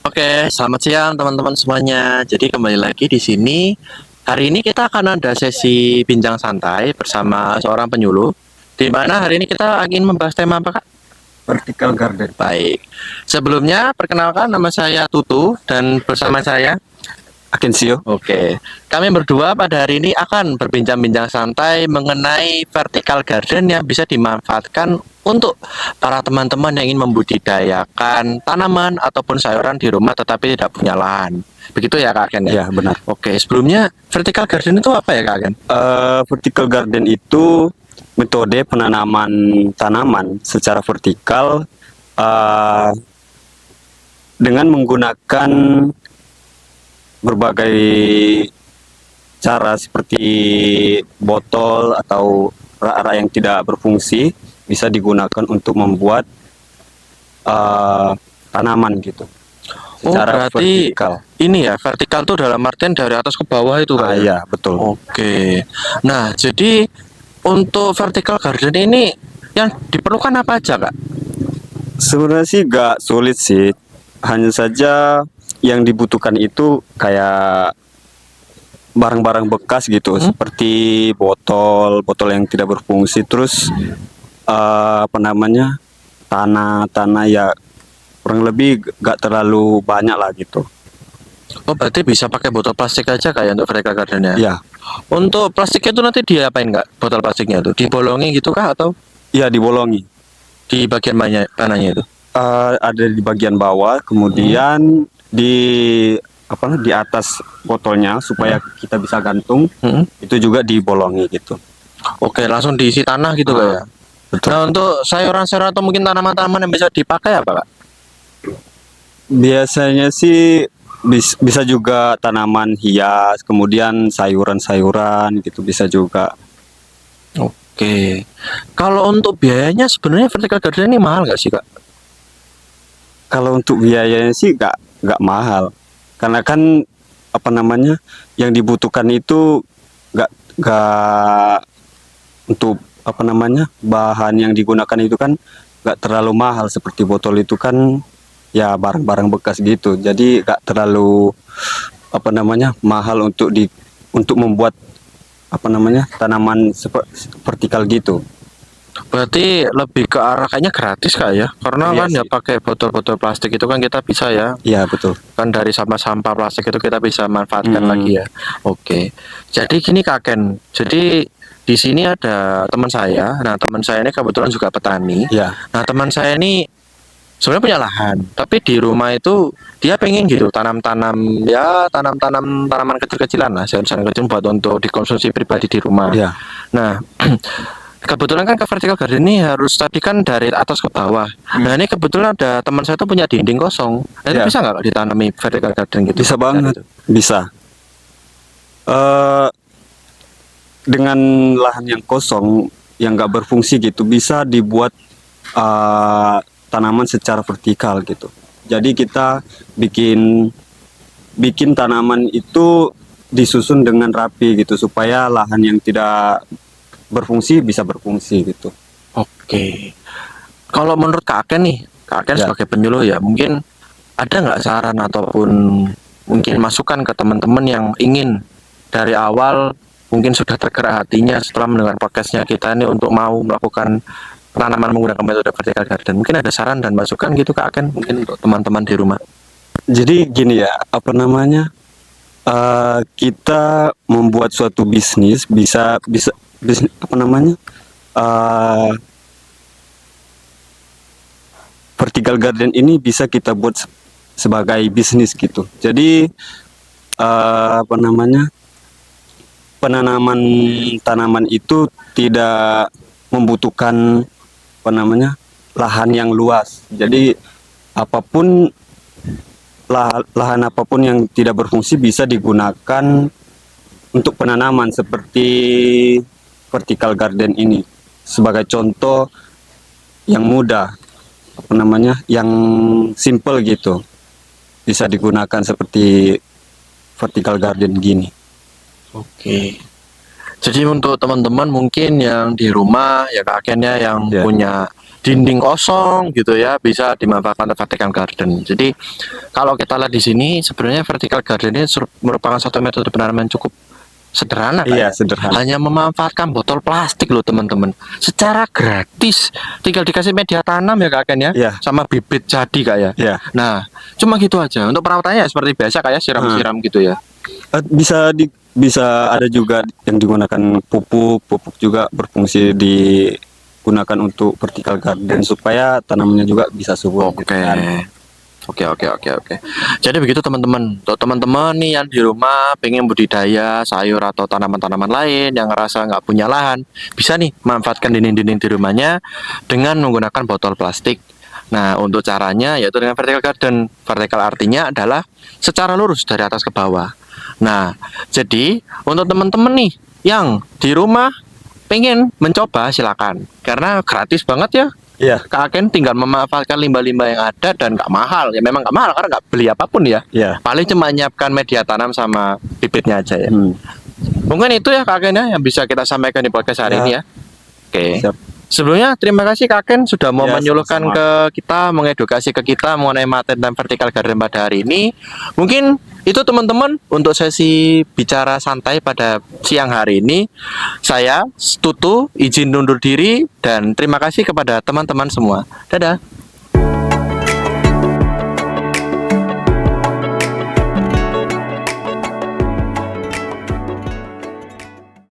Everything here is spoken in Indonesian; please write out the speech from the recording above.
Oke, selamat siang teman-teman semuanya. Jadi kembali lagi di sini. Hari ini kita akan ada sesi bincang santai bersama seorang penyuluh. Di mana hari ini kita ingin membahas tema apa, Kak? Vertical garden. Baik. Sebelumnya perkenalkan, nama saya Tutu dan bersama saya Akensio. Oke, kami berdua pada hari ini akan berbincang-bincang santai mengenai vertical garden yang bisa dimanfaatkan untuk para teman-teman yang ingin membudidayakan tanaman ataupun sayuran di rumah tetapi tidak punya lahan. Begitu ya Kak Ken? Ya, benar. Oke, sebelumnya vertical garden itu apa ya Kak Ken? Vertical garden itu metode penanaman tanaman secara vertikal dengan menggunakan berbagai cara seperti botol atau rak-rak yang tidak berfungsi bisa digunakan untuk membuat tanaman gitu. Secara berarti vertikal. ini ya, vertikal itu dalam artian dari atas ke bawah itu Kak? Iya, betul. Oke. Nah, jadi untuk vertical garden ini yang diperlukan apa aja Kak? Sebenarnya sih gak sulit sih, hanya saja yang dibutuhkan itu kayak barang-barang bekas gitu, seperti botol yang tidak berfungsi, terus tanah ya kurang lebih gak terlalu banyak lah gitu. Oh, berarti bisa pakai botol plastik aja kayak untuk vertical garden ya? Ya, Untuk plastiknya itu nanti diapain nggak? Botol plastiknya itu dibolongi gitu kah atau ya dibolongi. di bagian mananya itu? Ada di bagian bawah, kemudian di atas botolnya supaya kita bisa gantung, itu juga dibolongi gitu. Oke, langsung diisi tanah gitu Kak ya? Betul. Nah, untuk sayuran-sayuran atau mungkin tanaman-tanaman yang bisa dipakai apa Kak? Biasanya sih bisa juga tanaman hias, kemudian sayuran-sayuran gitu bisa juga. Oke, kalau untuk biayanya sebenarnya vertical garden ini mahal nggak sih Kak? Kalau untuk biayanya sih nggak mahal, karena kan yang dibutuhkan itu nggak untuk bahan yang digunakan itu kan nggak terlalu mahal, seperti botol itu kan ya barang-barang bekas gitu, jadi nggak terlalu mahal untuk membuat tanaman vertikal gitu. Berarti lebih ke arah kayaknya gratis Kak ya? Karena Iya kan ya sih. pakai botol-botol plastik itu kan kita bisa ya, Iya, betul. kan dari sampah-sampah plastik itu kita bisa manfaatkan lagi ya. Oke, jadi gini Kak Ken, jadi di sini ada teman saya. Nah, teman saya ini kebetulan juga petani. Ya, Nah, teman saya ini sebenarnya punya lahan, tapi di rumah itu dia pengen gitu tanam-tanam ya, tanam-tanam tanaman kecil-kecilan lah, sayur-sayuran kecil buat untuk dikonsumsi pribadi di rumah. ya. Nah, kebetulan kan ke vertical garden ini harus tadi kan dari atas ke bawah. Nah, ini kebetulan ada teman saya tuh punya dinding kosong. Nah, itu Ya. bisa nggak Kak, ditanami vertical garden gitu? Bisa banget. Gitu. Bisa. Dengan lahan yang kosong yang nggak berfungsi gitu bisa dibuat tanaman secara vertikal gitu. Jadi kita bikin tanaman itu disusun dengan rapi gitu supaya lahan yang tidak berfungsi bisa berfungsi gitu. Oke. Kalau menurut Kak Ken nih, Kak Ken Ya. sebagai penyuluh ya, mungkin ada nggak saran ataupun mungkin masukan ke teman-teman yang ingin dari awal mungkin sudah tergerak hatinya setelah mendengar podcastnya kita ini untuk mau melakukan penanaman menggunakan metode vertical garden. Mungkin ada saran dan masukan gitu Kak Ken, mungkin untuk teman-teman di rumah. Jadi gini ya, kita membuat suatu bisnis bisa vertical garden ini bisa kita buat sebagai bisnis gitu. Jadi penanaman tanaman itu tidak membutuhkan lahan yang luas. Jadi lahan apapun yang tidak berfungsi bisa digunakan untuk penanaman seperti vertical garden ini. Sebagai contoh yang mudah, yang simple gitu, bisa digunakan seperti vertical garden gini. Oke. Jadi untuk teman-teman mungkin yang di rumah ya kakeknya yang Ya. punya dinding kosong gitu ya, bisa dimanfaatkan untuk vertical garden. Jadi kalau kita lihat di sini sebenarnya vertical garden ini merupakan satu metode penanaman cukup sederhana Kak, Iya, ya. sederhana. Hanya memanfaatkan botol plastik loh teman-teman, secara gratis. Tinggal dikasih media tanam ya kakek ya, Iya. sama bibit jadi Kak ya. Ya. Nah, cuma gitu aja. Untuk perawatannya ya seperti biasa kayak siram-siram gitu ya. Bisa ada juga yang digunakan pupuk juga berfungsi digunakan untuk vertical garden supaya tanamannya juga bisa subur Oke. gitu kan. Oke. Jadi begitu teman-teman. Untuk teman-teman nih yang di rumah pengen budidaya sayur atau tanaman-tanaman lain yang ngerasa nggak punya lahan, bisa nih manfaatkan dinding-dinding di rumahnya dengan menggunakan botol plastik. Nah, untuk caranya yaitu dengan vertical garden. Vertical artinya adalah secara lurus dari atas ke bawah. Nah, jadi untuk teman-teman nih yang di rumah pengen mencoba silakan. Karena gratis banget ya. Iya. Kakek tinggal memanfaatkan limbah-limbah yang ada dan nggak mahal. Ya memang nggak mahal karena nggak beli apapun ya. Iya. Paling cuma menyiapkan media tanam sama bibitnya aja ya. Mungkin itu ya kakeknya yang bisa kita sampaikan di podcast hari Ya. ini ya. Oke. Siap. Sebelumnya terima kasih Kaken sudah mau Ya, menyuluhkan sama-sama. ke kita, mengedukasi ke kita mengenai materi dan vertical garden pada hari ini. Mungkin itu teman-teman untuk sesi bicara santai pada siang hari ini. Saya Tutu izin undur diri dan terima kasih kepada teman-teman semua. Dadah.